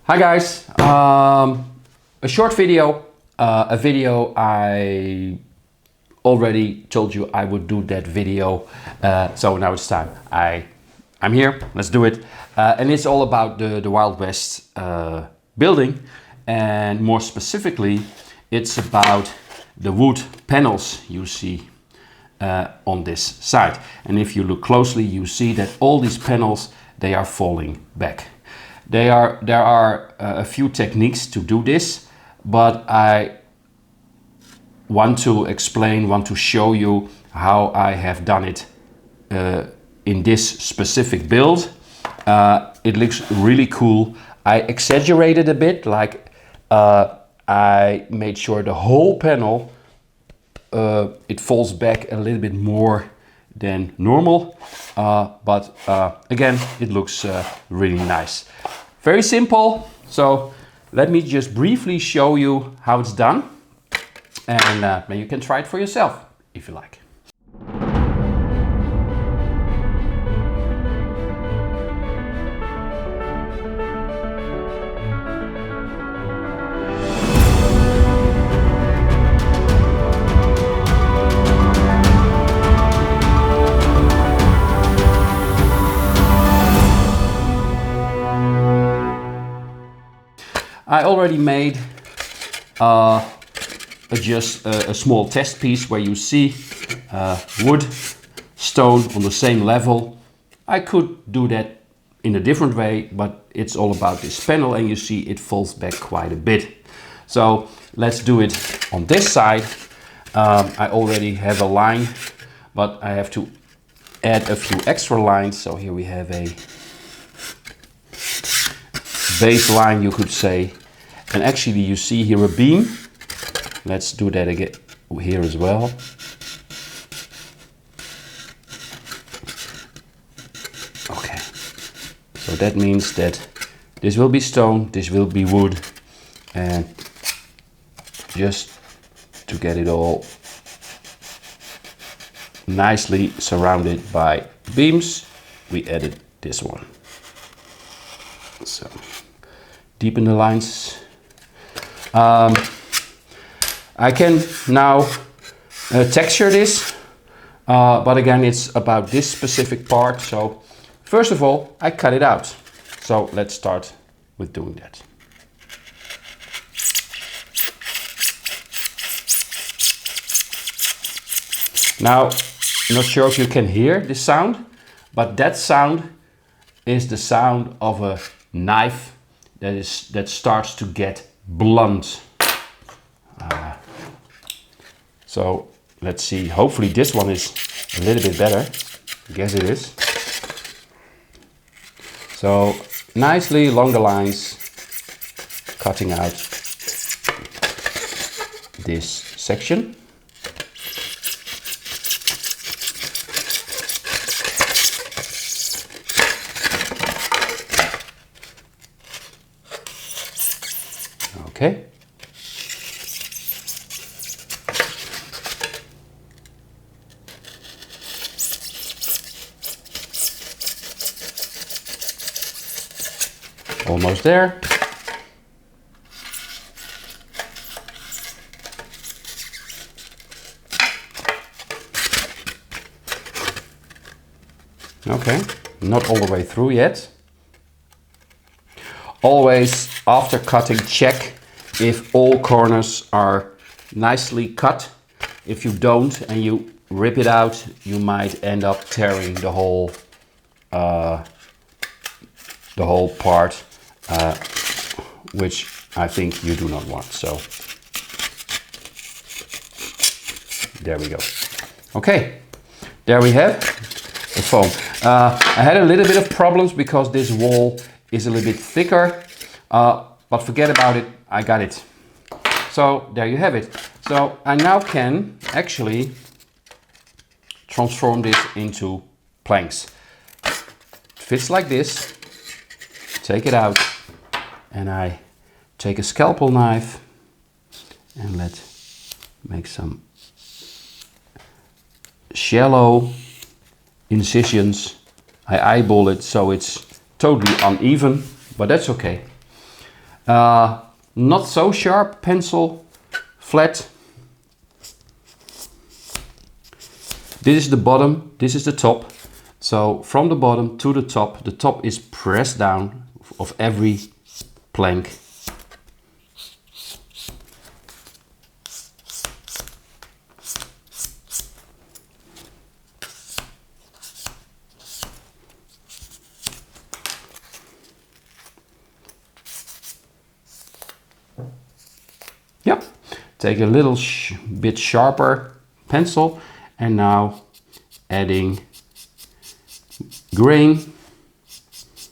Hi guys, a short video, a video I already told you I would do that video, so now it's time. I'm here, let's do it. And it's all about the Wild West building, and more specifically it's about the wood panels you see on this side. And if you look closely you see that all these panels, they are falling back. There are a few techniques to do this, but I want to show you how I have done it in this specific build. It looks really cool. I exaggerated a bit, like I made sure the whole panel it falls back a little bit more than normal, but again it looks really nice. Very simple, so let me just briefly show you how it's done, and then you can try it for yourself if you like. I already made just a small test piece where you see wood, stone on the same level. I could do that in a different way, but it's all about this panel, and you see it falls back quite a bit. So let's do it on this side. I already have a line, but I have to add a few extra lines. So here we have a baseline, you could say. And actually you see here a beam. Let's do that again here as well. Okay, so that means that this will be stone, this will be wood, and just to get it all nicely surrounded by beams, we added this one. So deepen the lines. I can now texture this, but again it's about this specific part. So first of all I cut it out. So let's start with doing that. Now, I'm not sure if you can hear the sound, but that sound is the sound of a knife that starts to get blunt. So let's see, hopefully this one is a little bit better. I guess it is. So nicely along the lines, cutting out this section. Okay. Almost there. Okay, not all the way through yet. Always after cutting check if all corners are nicely cut. If you don't and you rip it out, you might end up tearing the whole part, which I think you do not want. So there we go. Okay, there we have the foam. I had a little bit of problems because this wall is a little bit thicker, but forget about it, I got it. So there you have it. So I now can actually transform this into planks. It fits like this. Take it out, and I take a scalpel knife and let's make some shallow incisions. I eyeball it so it's totally uneven, but that's okay. Not so sharp pencil, flat. This is the bottom, this is the top. So from the bottom to the top is pressed down of every plank. Yeah, take a little bit sharper pencil and now adding grain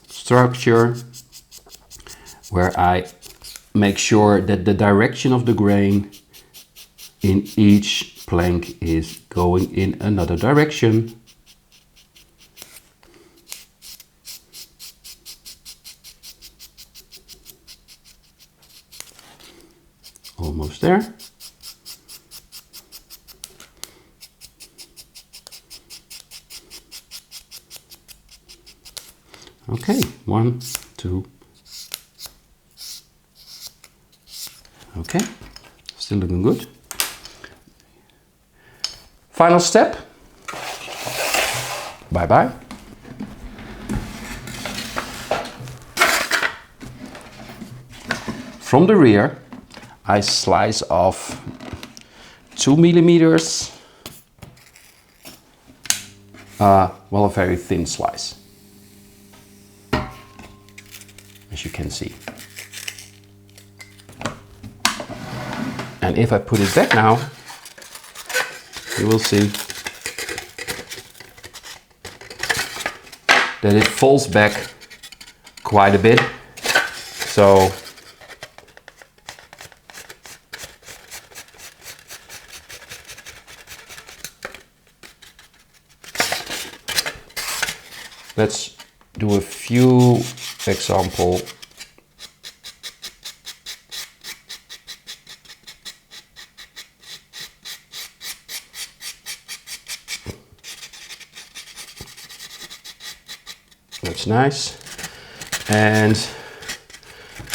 structure where I make sure that the direction of the grain in each plank is going in another direction. Almost there. Okay, 1, 2. Okay, still looking good. Final step. Bye bye. From the rear, I slice off 2 millimeters. Well, a very thin slice, as you can see. And if I put it back now, you will see that it falls back quite a bit. So let's do a few examples. That's nice. And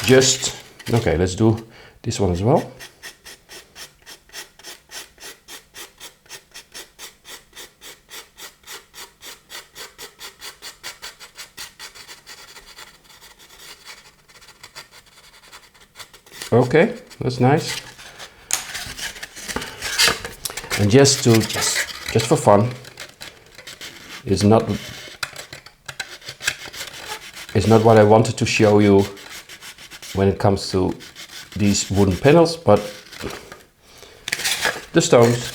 just, okay, let's do this one as well. Okay, that's nice. And just for fun, it's not what I wanted to show you when it comes to these wooden panels, but the stones.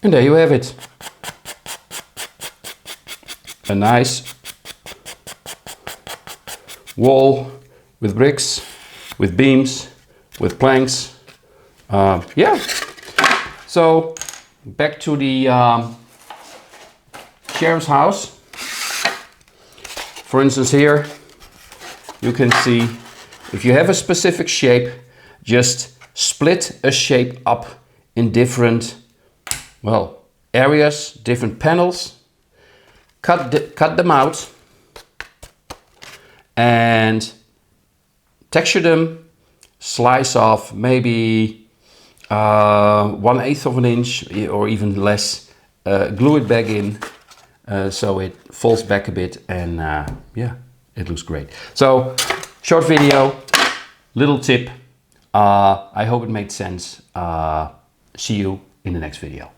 And there you have it. A nice wall with bricks, with beams, with planks. Yeah. So back to the sheriff's house. For instance, here you can see if you have a specific shape, just split a shape up in different, well, areas, different panels, cut them out and texture them, slice off maybe 1/8 of an inch or even less, glue it back in so it falls back a bit, and yeah, it looks great. So short video, little tip. I hope it made sense. See you in the next video.